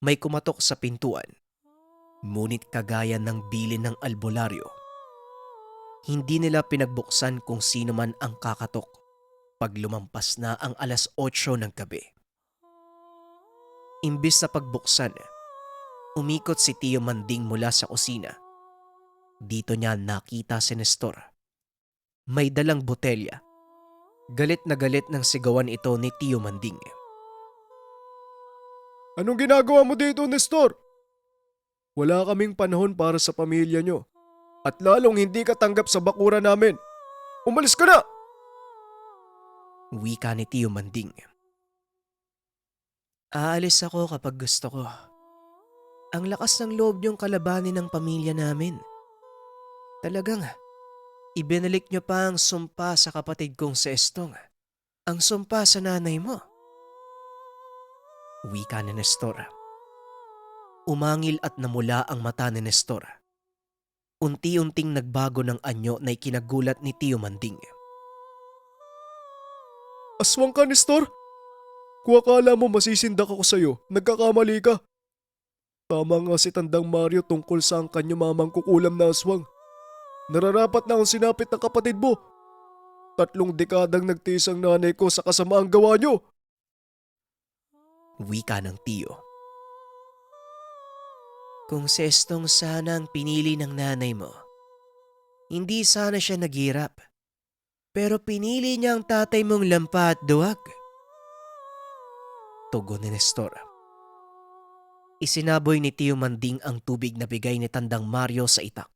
may kumatok sa pintuan, ngunit kagaya ng bilin ng albularyo. Hindi nila pinagbuksan kung sino man ang kakatok pag lumampas na ang 8:00 ng gabi. Imbis na pagbuksan, umikot si Tio Manding mula sa kusina. Dito niya nakita si Nestor. May dalang botelya. Galit na galit ng sigawan ito ni Tio Manding. Anong ginagawa mo dito, Nestor? Wala kaming panahon para sa pamilya nyo. At lalong hindi ka tanggap sa bakura namin. Umalis ka na! Wika ni Tio Manding. Aalis ako kapag gusto ko. Ang lakas ng loob niyong kalabanin ng pamilya namin. Talagang, ibinalik niyo pa ang sumpa sa kapatid kong si Estong. Ang sumpa sa nanay mo. Wika ni Nestor. Umangil at namula ang mata ni Nestor. Unti-unting nagbago ng anyo na ikinagulat ni Tio Manding. Aswang ka, Nestor? Kung akala mo masisindak ako sa'yo, nagkakamali ka. Tama nga si Tandang Mario tungkol sa ang kanya mamang kukulam na aswang. Nararapat na akong sinapit ng kapatid mo. 3 dekadang nagtiis ang nanay ko sa kasamaang gawa nyo. Wika ng Tio. Kung si Estong sana ang pinili ng nanay mo, hindi sana siya naghirap. Pero pinili niya ang tatay mong lampa at duwag. Tugon ni Nestor. Isinaboy ni Tio Manding ang tubig na bigay ni Tandang Mario sa itak.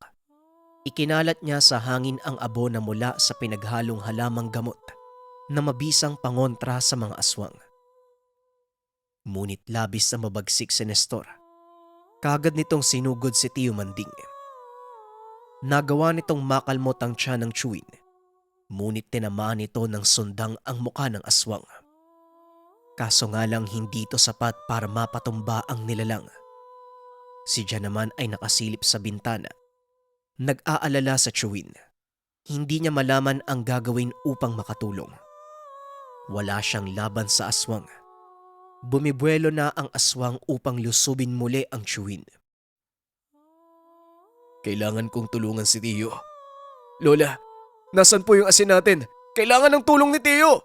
Ikinalat niya sa hangin ang abo na mula sa pinaghalong halamang gamot na mabisang pangontra sa mga aswang. Ngunit labis na mabagsik si Nestor. Kagad nitong sinugod si Tio Manding. Nagawa nitong makalmot ang tiyan ng chewin. Ngunit tinamaan nito ng sundang ang mukha ng aswang. Kaso nga lang hindi ito sapat para mapatumba ang nilalang. Si Jan naman ay nakasilip sa bintana. Nag-aalala sa chewin. Hindi niya malaman ang gagawin upang makatulong. Wala siyang laban sa aswang. Bumibuelo na ang aswang upang lusubin muli ang chewin. Kailangan kong tulungan si Tio. Lola, nasan po yung asin natin? Kailangan ng tulong ni Tio!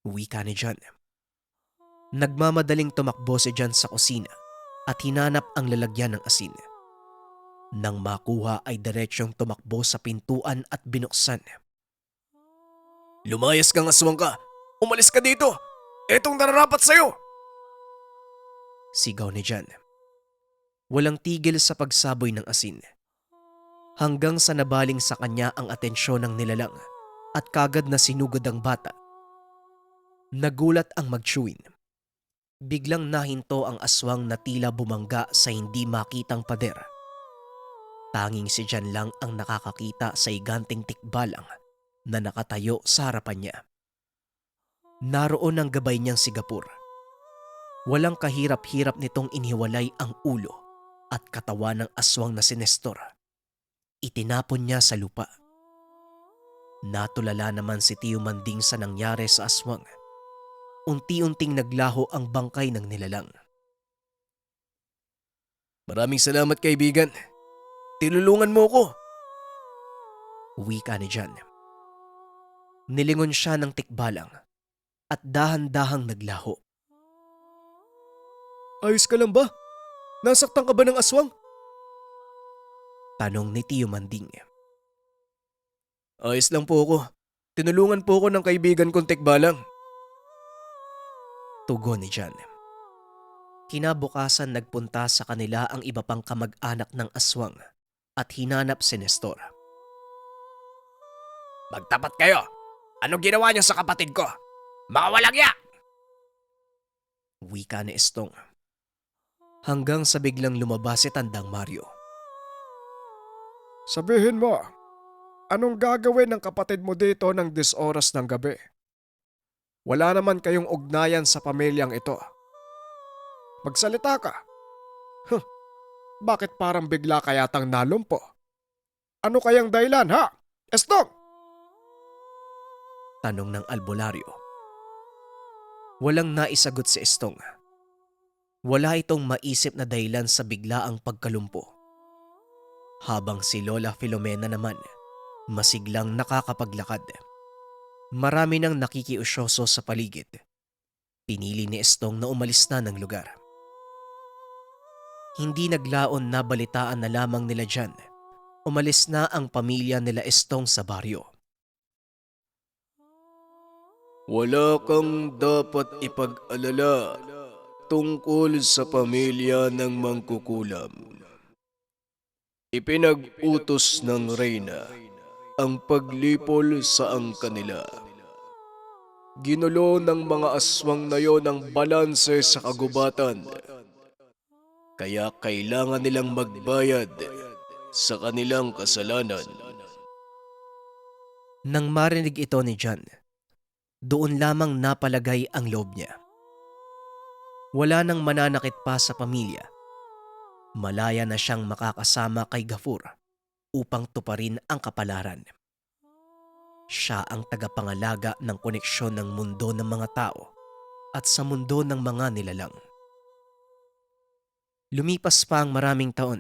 Wika ni Jan. Nagmamadaling tumakbo si Jan sa kusina at hinanap ang lalagyan ng asin. Nang makuha ay diretsyong tumakbo sa pintuan at binuksan. Lumayas kang aswang ka! Umalis ka dito! Etong nararapat sa'yo! Sigaw ni Jan. Walang tigil sa pagsaboy ng asin. Hanggang sa nabaling sa kanya ang atensyon ng nilalang at kagad na sinugod ang bata. Nagulat ang mag-chewin. Biglang nahinto ang aswang na tila bumangga sa hindi makitang pader. Tanging si Jan lang ang nakakakita sa higanting tikbalang na nakatayo sa harapan niya. Naroon ang gabay niyang sigapur. Walang kahirap-hirap nitong iniwalay ang ulo at katawan ng aswang na si Nestor. Itinapon niya sa lupa. Natulala naman si Tio Manding sa nangyari sa aswang. Unti-unting naglaho ang bangkay ng nilalang. Maraming salamat, kaibigan. Tinulungan mo ko. Wika ni Jan. Nilingon siya ng tikbalang at dahan-dahang naglaho. Ayos ka lang ba? Nasaktan ka ba ng aswang? Tanong ni Tio Manding. Ayos lang po ako. Tinulungan po ako ng kaibigan kong tikbalang. Tugon ni John. Kinabukasan nagpunta sa kanila ang iba pang kamag-anak ng aswang at hinanap si Nestor. Magtapat kayo! Anong ginawa niyo sa kapatid ko? Mga walang ya! Wika ni Estong. Hanggang sa biglang lumabas si Tandang Mario. Sabihin mo, anong gagawin ng kapatid mo dito ng 10 oras ng gabi? Wala naman kayong ugnayan sa pamilyang ito. Magsalita ka. Bakit parang bigla kayatang nalumpo? Ano kayang dahilan, ha? Estong! Tanong ng albularyo. Walang naisagot si Estong. Wala itong maisip na dahilan sa biglaang pagkalumpo. Habang si Lola Filomena naman, masiglang nakakapaglakad. Marami nang nakikiusyoso sa paligid. Pinili ni Estong na umalis na ng lugar. Hindi naglaon na balitaan na lamang nila dyan. Umalis na ang pamilya nila Estong sa baryo. Wala kang dapat ipag-alala tungkol sa pamilya ng mangkukulam. Ipinag-utos ng reyna ang paglipol sa ang kanila. Ginulo ng mga aswang na yon ang balanse sa kagubatan. Kaya kailangan nilang magbayad sa kanilang kasalanan. Nang marinig ito ni John, doon lamang napalagay ang loob niya. Wala nang mananakit pa sa pamilya. Malaya na siyang makakasama kay Gafur upang tuparin ang kapalaran. Siya ang tagapangalaga ng koneksyon ng mundo ng mga tao at sa mundo ng mga nilalang. Lumipas pa ang maraming taon.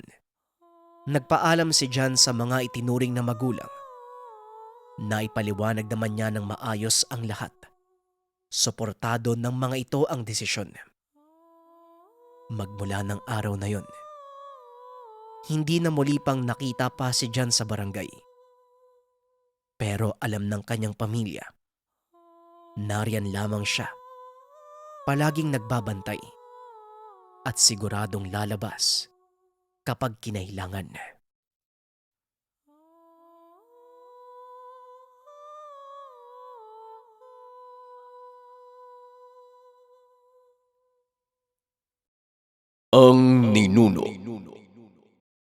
Nagpaalam si John sa mga itinuring na magulang. Naipaliwanag naman niya ng maayos ang lahat. Suportado ng mga ito ang desisyon. Magmula ng araw na yon, hindi na muli pang nakita pa si John sa barangay. Pero alam ng kanyang pamilya, nariyan lamang siya, palaging nagbabantay at siguradong lalabas kapag kinailangan. Ang Ninuno.